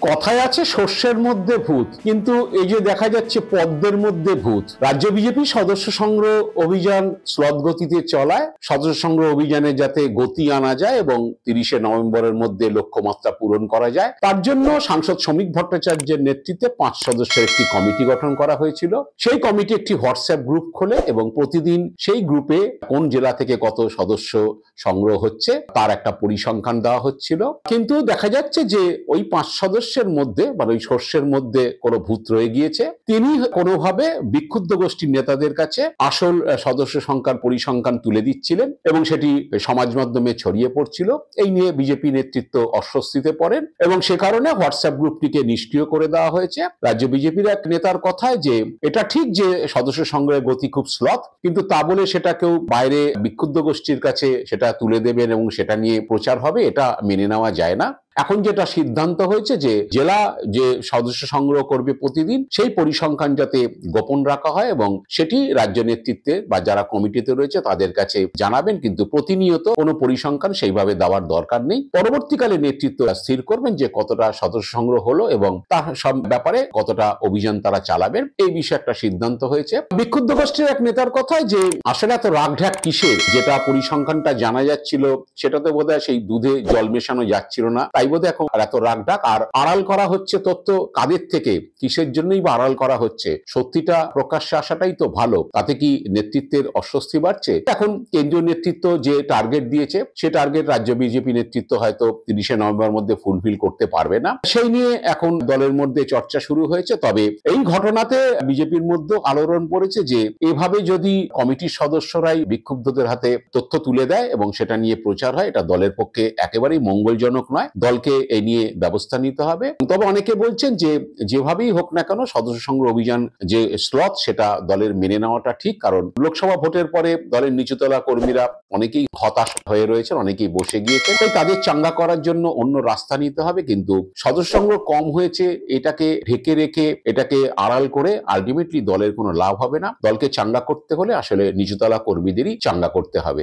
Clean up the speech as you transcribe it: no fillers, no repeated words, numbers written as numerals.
কথায় আছে শস্যের মধ্যে ভূত, কিন্তু এই যে দেখা যাচ্ছে পদ্মের মধ্যে ভূত। রাজ্য বিজেপি সদস্য সংগ্রহ অভিযান স্লথ গতিতে চলায়, সদস্য সংগ্রহ অভিযানে যাতে গতি আনা যায় এবং 30শে নভেম্বরের মধ্যে লক্ষ্যমাত্রা পূরণ করা যায়, তার জন্য সাংসদ শ্রমিক ভট্টাচার্যের নেতৃত্বে 5 সদস্যের একটি কমিটি গঠন করা হয়েছিল। সেই কমিটি একটি হোয়াটসঅ্যাপ গ্রুপ খোলে এবং প্রতিদিন সেই গ্রুপে কোন জেলা থেকে কত সদস্য সংগ্রহ হচ্ছে তার একটা পরিসংখ্যান দেওয়া হচ্ছিল। কিন্তু দেখা যাচ্ছে যে ওই 5 সদস্যের মধ্যে মানে ওই শস্যের মধ্যে কোনো ভূত রয়ে গিয়েছে। তিনি কোনোভাবে বিক্ষুব্ধ গোষ্ঠীর নেতাদের কাছে আসল সদস্য সংখ্যার পরিসংখ্যান তুলে দিচ্ছিলেন এবং সেটি সমাজ মাধ্যমে ছড়িয়ে পড়ছিল। এই নিয়ে বিজেপি নেতৃত্ব অস্বস্তিতে পড়েন এবং সে কারণে হোয়াটসঅ্যাপ গ্রুপটিকে নিষ্ক্রিয় করে দেওয়া হয়েছে। রাজ্য বিজেপির এক নেতার কথায় যে এটা ঠিক যে সদস্য সংগ্রহের গতি খুব স্লথ, কিন্তু তা বলে সেটা কেউ বাইরে বিক্ষুব্ধ গোষ্ঠীর কাছে সেটা তুলে দেবেন এবং সেটা নিয়ে প্রচার হবে, এটা মেনে নেওয়া যায় না। এখন যেটা সিদ্ধান্ত হয়েছে যে জেলা যে সদস্য সংগ্রহ করবে প্রতিদিন সেই পরিসংখ্যান যাতে গোপন রাখা হয় এবং সেটি রাজ্য নেতৃত্বে বা যারা কমিটিতে রয়েছে তাদের কাছে জানাবেন, কিন্তু প্রতিনিয়ত কোনো পরিসংখ্যান সেইভাবে দেওয়ার দরকার নেই। পরবর্তীকালে নেতৃত্ব স্থির করবেন যে কতটা সদস্য সংগ্রহ হলো এবং তার সব ব্যাপারে কতটা অভিযান তারা চালাবেন, এই বিষয়ে একটা সিদ্ধান্ত হয়েছে। বিক্ষুব্ধ গোষ্ঠীর এক নেতার কথায় যে আসলে এত রাগঢাক কিসের, যেটা পরিসংখ্যানটা জানা যাচ্ছিল সেটাতে বোধহয় সেই দুধে জল মেশানো যাচ্ছিল না, তাই বোধহয় এখন এত রাগঢাক। আর আড়াল করা হচ্ছে তথ্য কাদের থেকে, কিসের জন্যই বা আড়াল করা হচ্ছে? সত্যিটা প্রকাশ্যে আসাটাই তো ভালো, তাতে কি নেতৃত্বের অস্বস্তি বাড়ছে? এখন কেন্দ্রীয় নেতৃত্ব যে টার্গেট দিয়েছে সে টার্গেট রাজ্য বিজেপি নেতৃত্ব হয়তো 30শে নভেম্বর মধ্যে ফুলফিল করতে পারবে না, সেই নিয়ে এখন দলের মধ্যে চর্চা শুরু হয়েছে। তবে এই ঘটনাতে বিজেপির মধ্যে আলোড়ন পড়েছে যে এভাবে যদি কমিটির সদস্যরাই বিক্ষুব্ধদের হাতে তথ্য তুলে দেয় এবং সেটা নিয়ে প্রচার হয়, এটা দলের পক্ষে একেবারেই মঙ্গলজনক নয়। দলকে এই নিয়ে ব্যবস্থা নিতে হবে। তবে অনেকে বলছেন যে যেভাবেই হোক না কেন সদস্য সংগ্রহ অভিযান যে স্লথ সেটা দলের মেনে নেওয়াটা ঠিক, কারণ লোকসভা ভোটের পরে দলের নিচুতলা কর্মীরা অনেকেই হতাশ হয়ে রয়েছেন, অনেকেই বসে গিয়েছেন, তাই তাদের চাঙ্গা করার জন্য অন্য রাস্তা নিতে হবে। কিন্তু সদস্য সংগ্রহ কম হয়েছে এটাকে ঢেকে রেখে এটাকে আড়াল করে আলটিমেটলি দলের কোনো লাভ হবে না। দলকে চাঙ্গা করতে হলে আসলে নিচুতলা কর্মীদেরই চাঙ্গা করতে হবে।